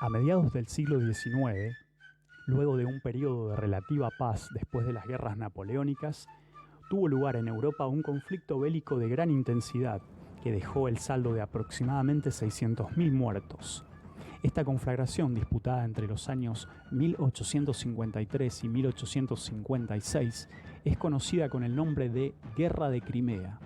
A mediados del siglo XIX, luego de un periodo de relativa paz después de las guerras napoleónicas, tuvo lugar en Europa un conflicto bélico de gran intensidad que dejó el saldo de aproximadamente 600.000 muertos. Esta conflagración, disputada entre los años 1853 y 1856, es conocida con el nombre de Guerra de Crimea,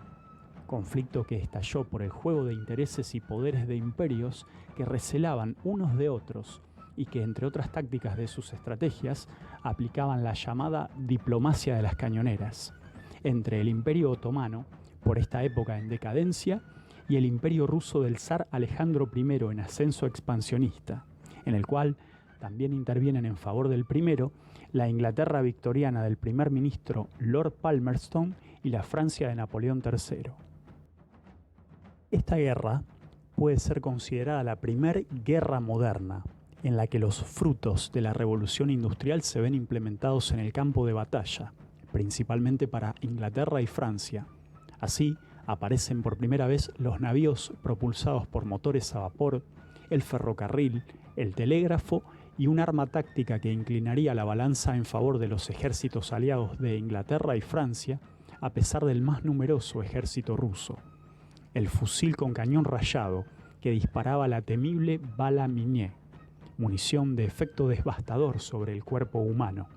conflicto que estalló por el juego de intereses y poderes de imperios que recelaban unos de otros y que, entre otras tácticas de sus estrategias, aplicaban la llamada diplomacia de las cañoneras, entre el Imperio Otomano, por esta época en decadencia, y el Imperio Ruso del zar Alejandro I en ascenso expansionista, en el cual también intervienen en favor del primero la Inglaterra victoriana del primer ministro Lord Palmerston y la Francia de Napoleón III. Esta guerra puede ser considerada la primera guerra moderna, en la que los frutos de la revolución industrial se ven implementados en el campo de batalla, principalmente para Inglaterra y Francia. Así, aparecen por primera vez los navíos propulsados por motores a vapor, el ferrocarril, el telégrafo y un arma táctica que inclinaría la balanza en favor de los ejércitos aliados de Inglaterra y Francia, a pesar del más numeroso ejército ruso: el fusil con cañón rayado que disparaba la temible bala Minié, munición de efecto devastador sobre el cuerpo humano.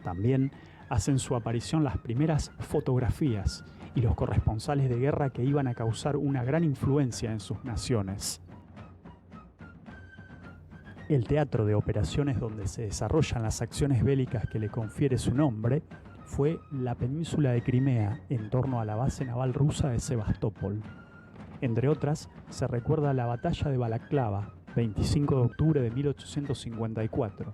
También hacen su aparición las primeras fotografías y los corresponsales de guerra que iban a causar una gran influencia en sus naciones. El teatro de operaciones donde se desarrollan las acciones bélicas que le confiere su nombre fue la península de Crimea, en torno a la base naval rusa de Sebastopol. Entre otras, se recuerda la batalla de Balaclava, 25 de octubre de 1854,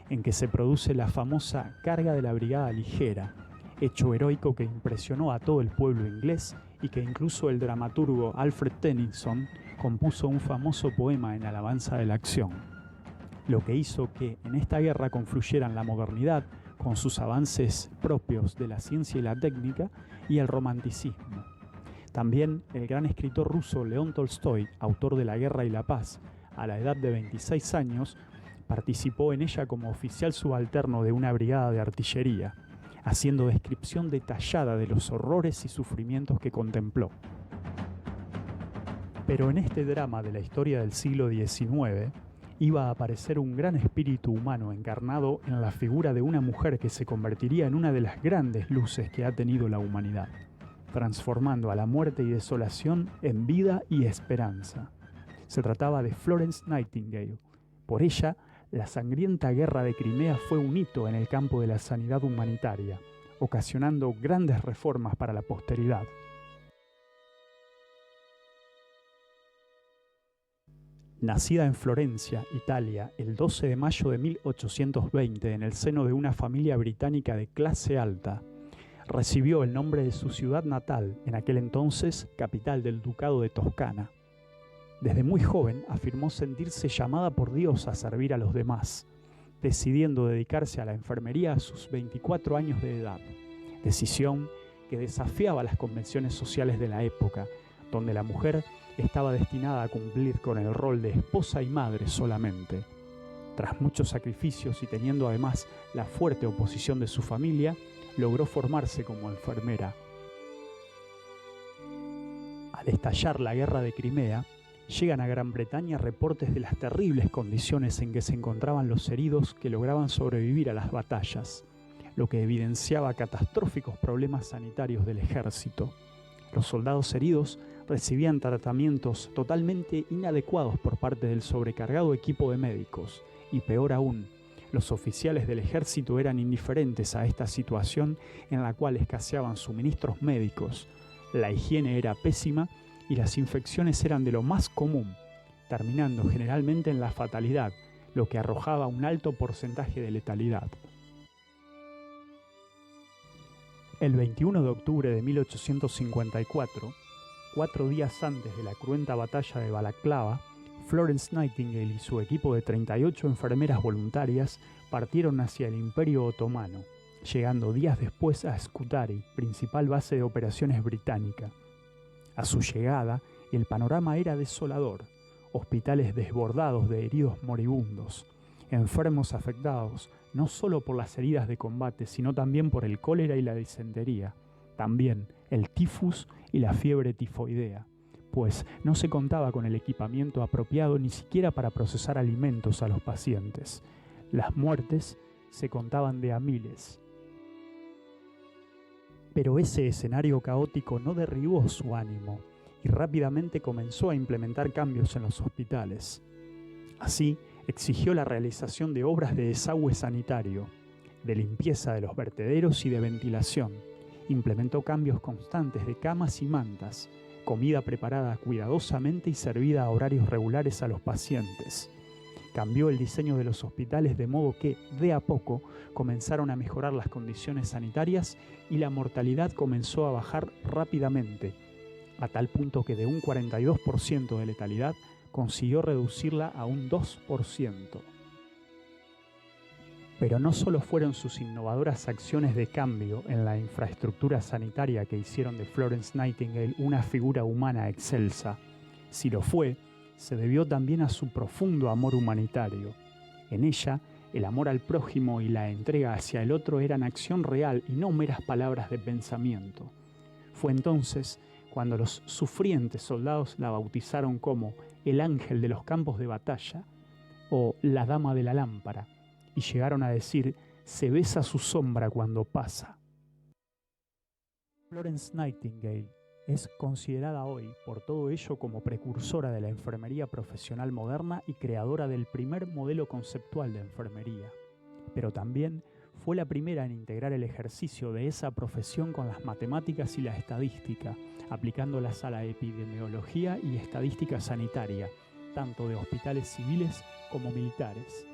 en que se produce la famosa carga de la Brigada Ligera, hecho heroico que impresionó a todo el pueblo inglés y que incluso el dramaturgo Alfred Tennyson compuso un famoso poema en alabanza de la acción, lo que hizo que en esta guerra confluyeran la modernidad con sus avances propios de la ciencia y la técnica y el romanticismo. También el gran escritor ruso León Tolstoy, autor de La Guerra y la Paz, a la edad de 26 años, participó en ella como oficial subalterno de una brigada de artillería, haciendo descripción detallada de los horrores y sufrimientos que contempló. Pero en este drama de la historia del siglo XIX, iba a aparecer un gran espíritu humano encarnado en la figura de una mujer que se convertiría en una de las grandes luces que ha tenido la humanidad, transformando a la muerte y desolación en vida y esperanza. Se trataba de Florence Nightingale. Por ella, la sangrienta guerra de Crimea fue un hito en el campo de la sanidad humanitaria, ocasionando grandes reformas para la posteridad. Nacida en Florencia, Italia, el 12 de mayo de 1820 en el seno de una familia británica de clase alta, recibió el nombre de su ciudad natal, en aquel entonces capital del Ducado de Toscana. Desde muy joven afirmó sentirse llamada por Dios a servir a los demás, decidiendo dedicarse a la enfermería a sus 24 años de edad, decisión que desafiaba las convenciones sociales de la época, donde la mujer estaba destinada a cumplir con el rol de esposa y madre solamente. Tras muchos sacrificios y teniendo además la fuerte oposición de su familia, logró formarse como enfermera. Al estallar la guerra de Crimea, llegan a Gran Bretaña reportes de las terribles condiciones en que se encontraban los heridos que lograban sobrevivir a las batallas, lo que evidenciaba catastróficos problemas sanitarios del ejército. Los soldados heridos recibían tratamientos totalmente inadecuados por parte del sobrecargado equipo de médicos, y peor aún, los oficiales del ejército eran indiferentes a esta situación en la cual escaseaban suministros médicos, la higiene era pésima y las infecciones eran de lo más común, terminando generalmente en la fatalidad, lo que arrojaba un alto porcentaje de letalidad. El 21 de octubre de 1854, 4 días antes de la cruenta batalla de Balaclava, Florence Nightingale y su equipo de 38 enfermeras voluntarias partieron hacia el Imperio Otomano, llegando días después a Scutari, principal base de operaciones británica. A su llegada, el panorama era desolador: hospitales desbordados de heridos moribundos, enfermos afectados no solo por las heridas de combate, sino también por el cólera y la disentería, también el tifus y la fiebre tifoidea, pues no se contaba con el equipamiento apropiado ni siquiera para procesar alimentos a los pacientes. Las muertes se contaban de a miles. Pero ese escenario caótico no derribó su ánimo y rápidamente comenzó a implementar cambios en los hospitales. Así, exigió la realización de obras de desagüe sanitario, de limpieza de los vertederos y de ventilación. Implementó cambios constantes de camas y mantas, comida preparada cuidadosamente y servida a horarios regulares a los pacientes. Cambió el diseño de los hospitales de modo que, de a poco, comenzaron a mejorar las condiciones sanitarias y la mortalidad comenzó a bajar rápidamente, a tal punto que de un 42% de letalidad consiguió reducirla a un 2%. Pero no solo fueron sus innovadoras acciones de cambio en la infraestructura sanitaria que hicieron de Florence Nightingale una figura humana excelsa. Si lo fue, se debió también a su profundo amor humanitario. En ella, el amor al prójimo y la entrega hacia el otro eran acción real y no meras palabras de pensamiento. Fue entonces cuando los sufrientes soldados la bautizaron como el ángel de los campos de batalla o la dama de la lámpara, y llegaron a decir: se besa su sombra cuando pasa. Florence Nightingale es considerada hoy por todo ello como precursora de la enfermería profesional moderna y creadora del primer modelo conceptual de enfermería. Pero también fue la primera en integrar el ejercicio de esa profesión con las matemáticas y la estadística, aplicándolas a la epidemiología y estadística sanitaria, tanto de hospitales civiles como militares.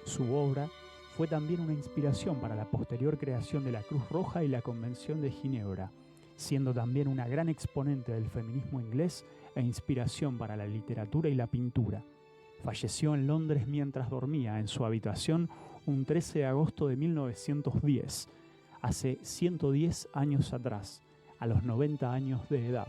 Su obra fue también una inspiración para la posterior creación de la Cruz Roja y la Convención de Ginebra, siendo también una gran exponente del feminismo inglés e inspiración para la literatura y la pintura. Falleció en Londres mientras dormía en su habitación un 13 de agosto de 1910, hace 110 años atrás, a los 90 años de edad.